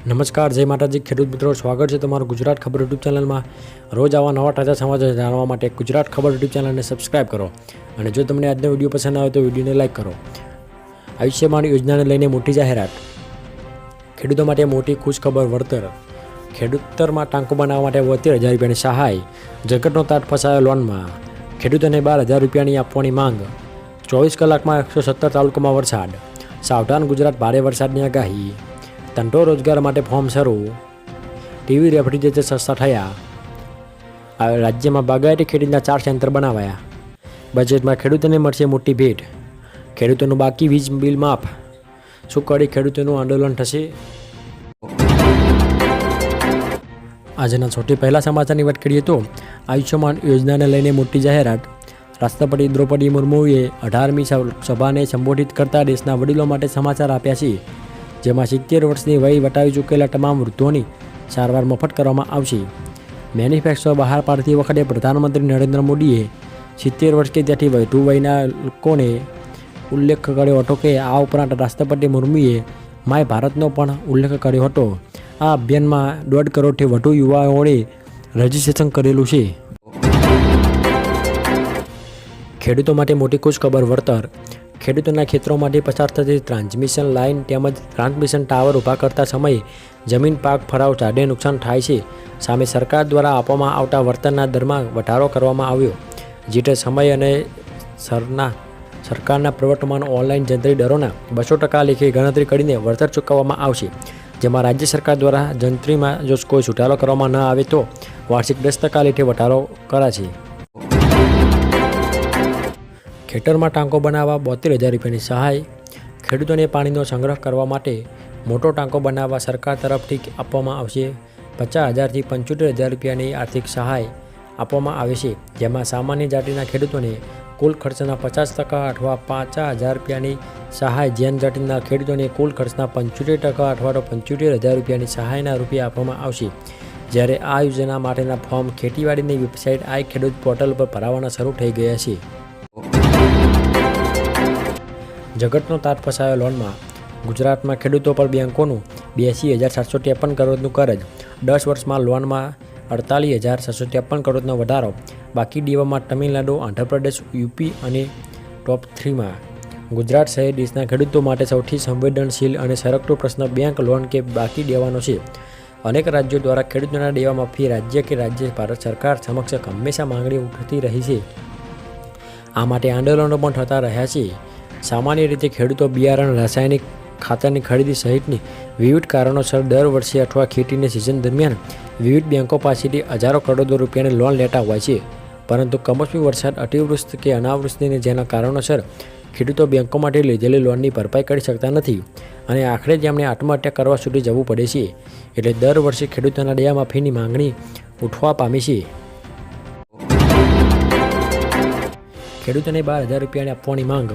નમસ્કાર, જય માતાજી ખેડૂત મિત્રો, સ્વાગત છે તમારું ગુજરાત ખબર યુટ્યુબ ચેનલમાં। રોજ આવા નવા તાજા સમાચાર જાણવા માટે ગુજરાત ખબર યુટ્યુબ ચેનલને સબસ્ક્રાઇબ કરો અને જો તમને આજનો વિડીયો પસંદ આવે તો વિડીયોને લાઇક કરો। આયુષ્યમાન યોજનાને લઈને મોટી જાહેરાત, ખેડૂતો માટે મોટી ખુશખબર વળતર, ખેડૂતરમાં ટાંકો બનાવવા માટે 72,000 રૂપિયાની સહાય, જગતનો તાત ફસાયો લોનમાં, ખેડૂતોને 12,000 રૂપિયાની આપવાની માંગ, 24 કલાકમાં 117 તાલુકામાં વરસાદ, સાવધાન ગુજરાત ભારે વરસાદની આગાહી, ધંધો રોજગાર માટે ફોર્મ શરૂ, ટીવી રેફ્રિજરેટર સસ્તા થયા, રાજ્યમાં બાગાયતી ખેતીના 4 સેન્ટર બનાવાયા, બજેટમાં ખેડૂતોને મળશે મોટી ભેટ, ખેડૂતોનું બાકી વીજ બિલ માફ, શું કરી ખેડૂતોનું આંદોલન થશે? આજના સૌથી પહેલા સમાચારની વાત કરીએ તો આયુષ્યમાન યોજનાને લઈને મોટી જાહેરાત। રાષ્ટ્રપતિ દ્રૌપદી મુર્મુએ 18મી સભાને સંબોધિત કરતા દેશના વડીલો માટે સમાચાર આપ્યા છે, જેમાં 70 વર્ષની વય વટાવી ચૂકેલા તમામ વૃદ્ધોની સારવાર મફત કરવામાં આવશે। મેનિફેસ્ટો બહાર પાડતી વખતે પ્રધાનમંત્રી નરેન્દ્ર મોદીએ 70 વર્ષ કે ત્યાંથી વધુ વયના લોકોને ઉલ્લેખ કર્યો હતો કે આ ઉપરાંત રાષ્ટ્રપતિ મુર્મુએ માય ભારતનો પણ ઉલ્લેખ કર્યો હતો। આ અભિયાનમાં 1.5 કરોડથી વધુ યુવાઓએ રજીસ્ટ્રેશન કરેલું છે। ખેડૂતો માટે મોટી ખુશખબર વળતર, ખેડૂતોના ખેતરોમાંથી પસાર થતી ટ્રાન્સમિશન લાઇન તેમજ ટ્રાન્સમિશન ટાવર ઊભા કરતા સમયે જમીન પાક ફરાવ ઝાડને નુકસાન થાય છે, સામે સરકાર દ્વારા આપવામાં આવતા વળતરના દરમાં વધારો કરવામાં આવ્યો, જેતે સમય અને સરકારના પ્રવર્તમાન ઓનલાઈન જંત્રી દરોના 200% લેખે ગણતરી કરીને વળતર ચૂકવવામાં આવશે, જેમાં રાજ્ય સરકાર દ્વારા જંત્રીમાં જો કોઈ સુધારો કરવામાં ન આવે તો વાર્ષિક 10% લેખે વધારો કરાશે। ખેતરમાં ટાંકો બનાવવા 72,000 રૂપિયાની સહાય, ખેડૂતોને પાણીનો સંગ્રહ કરવા માટે મોટો ટાંકો બનાવવા સરકાર તરફથી આપવામાં આવશે 50,000થી 75,000 રૂપિયાની આર્થિક સહાય આપવામાં આવે છે, જેમાં સામાન્ય જાતિના ખેડૂતોને કુલ ખર્ચના 50% અથવા 5,000 રૂપિયાની સહાય, જૈન જાતિના ખેડૂતોને કુલ ખર્ચના 75% અથવા તો 75,000 રૂપિયાની સહાયના રૂપિયા આપવામાં આવશે। જ્યારે આ યોજના માટેના ફોર્મ ખેતીવાડીની વેબસાઇટ આઈ ખેડૂત પોર્ટલ પર ભરાવાના શરૂ થઈ ગયા છે। જગતનો તાત ફસાયો લોનમાં, ગુજરાતમાં ખેડૂતો પર બેંકોનું 82,753 કરોડનું કરજ, 10 વર્ષમાં લોનમાં 48,753 કરોડનો વધારો, બાકી દેવામાં તમિલનાડુ, આંધ્રપ્રદેશ, યુપી અને ટોપ 3માં। ગુજરાત સહિત દેશના ખેડૂતો માટે સૌથી સંવેદનશીલ અને સરકતો પ્રશ્ન બેંક લોન કે બાકી દેવાનો છે। અનેક રાજ્યો દ્વારા ખેડૂતોના દેવા માફી રાજ્ય ભારત સરકાર સમક્ષ હંમેશા માંગણી ઉઠતી રહી છે। આ માટે આંદોલનો પણ થતા રહ્યા છે। સામાન્ય રીતે ખેડૂતો બિયારણ, રાસાયણિક ખાતરની ખરીદી સહિતની વિવિધ કારણોસર દર વર્ષે અથવા ખેતીની સિઝન દરમિયાન વિવિધ બેંકો પાસેથી હજારો કરોડો રૂપિયાની લોન લેતા હોય છે, પરંતુ કમોસમી વરસાદ, અતિવૃષ્ટિ કે અનાવૃષ્ટિને જેના કારણોસર ખેડૂતો બેંકોમાંથી લીધેલી લોનની ભરપાઈ કરી શકતા નથી અને આખરે તેમને આત્મહત્યા કરવા સુધી જવું પડે છે। એટલે દર વર્ષે ખેડૂતોના દેવા માફીની માંગણી ઉઠવા પામી છે। ખેડૂતોને 12,000 રૂપિયાની આપવાની માંગ,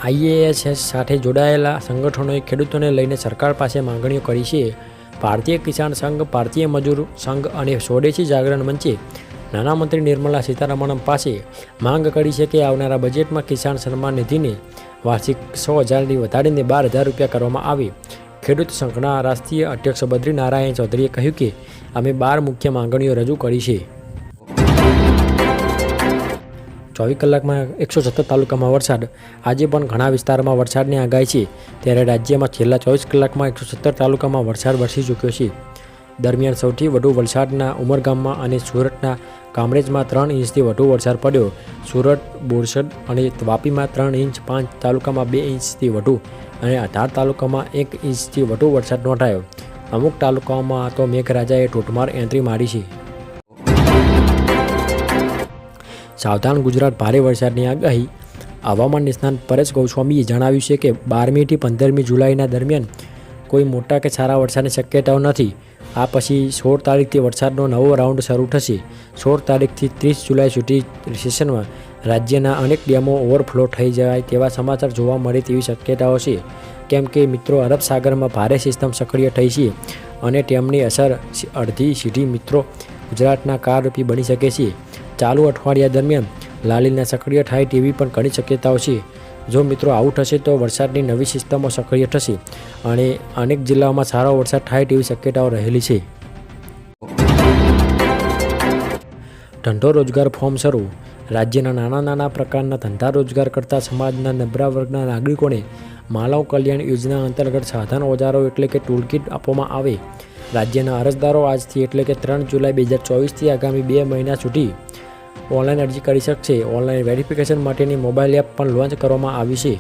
આઈએએસ સાથે જોડાયેલા સંગઠનોએ ખેડૂતોને લઈને સરકાર પાસે માંગણીઓ કરી છે। ભારતીય કિસાન સંઘ, ભારતીય મજૂર સંઘ અને સ્વદેશી જાગરણ મંચે નાણામંત્રી નિર્મલા સીતારમણ પાસે માંગ કરી છે કે આવનારા બજેટમાં કિસાન સન્માન નિધિને વાર્ષિક 100,000થી વધારીને 12,000 રૂપિયા કરવામાં આવે। ખેડૂત સંઘના રાષ્ટ્રીય અધ્યક્ષ બદ્રી નારાયણ ચૌધરીએ કહ્યું કે અમે 12 મુખ્ય માંગણીઓ રજૂ કરી છે। 24 કલાકમાં 117 તાલુકામાં વરસાદ, આજે પણ ઘણા વિસ્તારોમાં વરસાદની આગાહી છે, ત્યારે રાજ્યમાં છેલ્લા 24 કલાકમાં 117 તાલુકામાં વરસાદ વરસી ચૂક્યો છે। દરમિયાન સૌથી વધુ વલસાડના ઉમરગામમાં અને સુરતના કામરેજમાં 3 ઇંચથી વધુ વરસાદ પડ્યો। સુરત, બોરસદ અને વાપીમાં 3 ઇંચ, 5 તાલુકામાં 2 ઇંચથી વધુ અને 18 તાલુકામાં 1 ઇંચથી વધુ વરસાદ નોંધાયો। અમુક તાલુકાઓમાં તો મેઘરાજાએ ધોધમાર એન્ટ્રી મારી છે। સાવધાન ગુજરાત ભારે વરસાદની આગાહી, હવામાન નિષ્ણાત પરેશ ગોસ્વામીએ જણાવ્યું છે કે 12મીથી 15મી જુલાઈના દરમિયાન કોઈ મોટા કે સારા વરસાદની શક્યતાઓ નથી। આ પછી 16 તારીખથી વરસાદનો નવો રાઉન્ડ શરૂ થશે। 16 તારીખથી 30 જુલાઈ સુધી સેશનમાં રાજ્યના અનેક ડેમો ઓવરફ્લો થઈ જાય તેવા સમાચાર જોવા મળે તેવી શક્યતાઓ છે, કેમ કે મિત્રો અરબ સાગરમાં ભારે સિસ્ટમ સક્રિય થઈ છે અને તેમની અસર અડધી સીધી મિત્રો ગુજરાતના કારરૂપી બની શકે છે। ચાલુ અઠવાડિયા દરમિયાન લાલીના સક્રિય થાય તેવી પણ ઘણી શક્યતાઓ છે। જો મિત્રો આવું થશે તો વરસાદની નવી સિસ્ટમો સક્રિય થશે અને અનેક જિલ્લાઓમાં સારો વરસાદ થાય તેવી શક્યતાઓ રહેલી છે. ધંધો રોજગાર ફોર્મ શરૂ. રાજ્યના નાના પ્રકારના ધંધા રોજગાર કરતા સમાજના નબળા વર્ગના નાગરિકોને માનવ કલ્યાણ યોજના અંતર્ગત સાધન ઓજારો એટલે કે ટૂલકીટ આપવામાં આવે. રાજ્યના અરજદારો આજથી એટલે કે 3 જુલાઈ 2024થી આગામી 2 મહિના સુધી ઓનલાઈન અરજી કરી શકશે. ઓનલાઈન વેરિફિકેશન માટેની મોબાઈલ એપ પણ લોન્ચ કરવામાં આવી છે.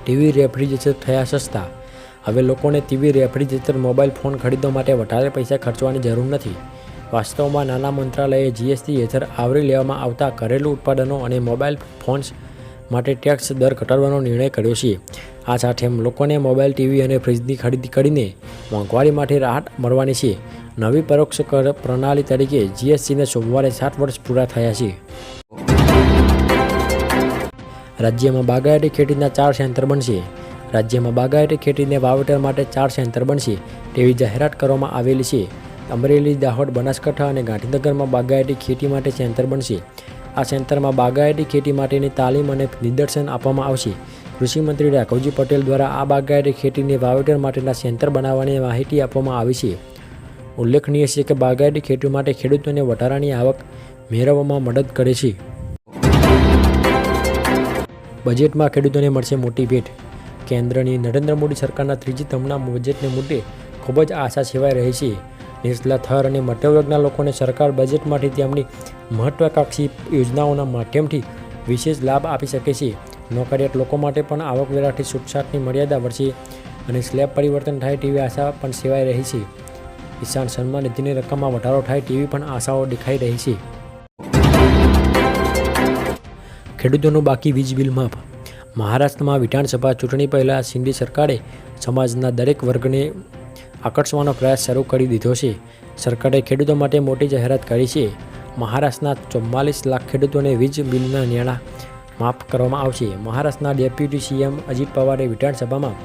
ટીવી રેફ્રિજરેટર થયા સસ્તા. હવે લોકોને ટીવી રેફ્રિજરેટર મોબાઈલ ફોન ખરીદવા માટે વધારે પૈસા ખર્ચવાની જરૂર નથી. વાસ્તવમાં નાના મંત્રાલયે જીએસટી હેઠળ આવરી લેવામાં આવતા ઘરેલું ઉત્પાદનો અને મોબાઈલ ફોન્સ માટે ટેક્સ દર ઘટાડવાનો નિર્ણય કર્યો છે. આ સાથે લોકોને મોબાઈલ ટીવી અને ફ્રિજની ખરીદી કરીને મોંઘવારીમાંથી રાહત મળવાની છે. નવી પરોક્ષ કર પ્રણાલી તરીકે જીએસટીને સોમવારે 7 વર્ષ પૂરા થયા છે. રાજ્યમાં બાગાયતી ખેતીના 4 સેન્ટર બનશે. રાજ્યમાં બાગાયતી ખેતીને વાવેતર માટે 4 સેન્ટર બનશે તેવી જાહેરાત કરવામાં આવેલી છે. અમરેલી, દાહોદ, બનાસકાંઠા અને ગાંધીનગરમાં બાગાયતી ખેતી માટે સેન્ટર બનશે. આ સેન્ટરમાં બાગાયતી ખેતી માટેની તાલીમ અને નિદર્શન આપવામાં આવશે. કૃષિમંત્રી રાઘવજી પટેલ દ્વારા આ બાગાયતી ખેતીને વાવેતર માટેના સેન્ટર બનાવવાની માહિતી આપવામાં આવી છે. ઉલ્લેખનીય છે કે બાગાયતી ખેતી માટે ખેડૂતોને વધારાની આવક મેળવવામાં મદદ કરે છે. બજેટમાં ખેડૂતોને મળશે મોટી ભેટ. કેન્દ્રની નરેન્દ્ર મોદી સરકારના ત્રીજી ટર્મના બજેટને મુદ્દે ખૂબ જ આશા સેવાઈ રહી છે. નીચલા થર અને મધ્યવર્ગના લોકોને સરકાર બજેટમાંથી તેમની મહત્વાકાંક્ષી યોજનાઓના માધ્યમથી વિશેષ લાભ આપી શકે છે. નોકરિયાત લોકો માટે પણ આવકવેરાથી છૂટછાટની મર્યાદા વધશે અને સ્લેબ પરિવર્તન થાય તેવી આશા પણ સેવાઈ રહી છે. કિસાન સન્માન નિધિની રકમમાં વધારો થાય તેવી પણ આશાઓ દેખાઈ રહી છે. ખેડૂતોનું બાકી વીજ બિલ માફ. મહારાષ્ટ્રમાં વિધાનસભા ચૂંટણી પહેલાં શિંદે સરકારે સમાજના દરેક વર્ગને આકર્ષવાનો પ્રયાસ શરૂ કરી દીધો છે. સરકારે ખેડૂતો માટે મોટી જાહેરાત કરી છે. મહારાષ્ટ્રના 44 લાખ ખેડૂતોને વીજ બિલના નાણાં માફ કરવામાં આવશે. મહારાષ્ટ્રના ડેપ્યુટી સીએમ અજીત પવારે વિધાનસભામાં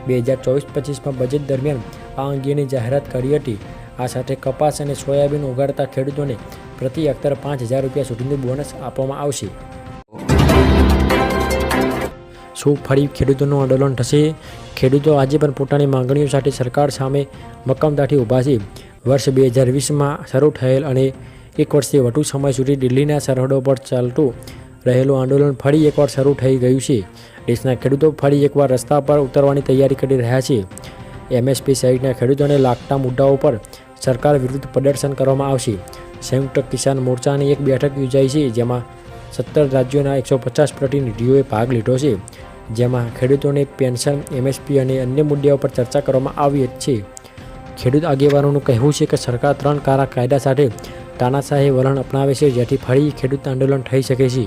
2024-25માં બજેટ દરમિયાન આ અંગેની જાહેરાત કરી હતી. આ સાથે કપાસ અને સોયાબીન ઉગાડતા ખેડૂતોને પ્રતિ હેક્ટર 5,000 રૂપિયા સુધીનું બોનસ આપવામાં આવશે. શું ફરી ખેડૂતોનું આંદોલન થશે? ખેડૂતો આજે પણ પોતાની માંગણીઓ સાથે સરકાર સામે મક્કમતાથી ઊભા છે. વર્ષ 2020માં શરૂ થયેલ અને 1 વર્ષથી વધુ સમય સુધી દિલ્હીના સરહદો પર ચાલતું રહેલું આંદોલન ફરી એકવાર શરૂ થઈ ગયું છે. દેશના ખેડૂતો ફરી એકવાર રસ્તા પર ઉતરવાની તૈયારી કરી રહ્યા છે. એમએસપી સહિતના ખેડૂતોને લાગતા મુદ્દાઓ પર સરકાર વિરુદ્ધ પ્રદર્શન કરવામાં આવશે. સંયુક્ત કિસાન મોરચાની એક બેઠક યોજાઈ છે જેમાં 17 રાજ્યોના 150 પ્રતિનિધિઓએ ભાગ લીધો છે. જેમાં ખેડૂતોને પેન્શન, એમએસપી અને અન્ય મુદ્દાઓ પર ચર્ચા કરવામાં આવી છે. ખેડૂત આગેવાનોનું કહેવું છે કે સરકાર 3 કાયદા સાથે તાનાશાહી વલણ અપનાવે છે જેથી ફરી ખેડૂત આંદોલન થઈ શકે છે.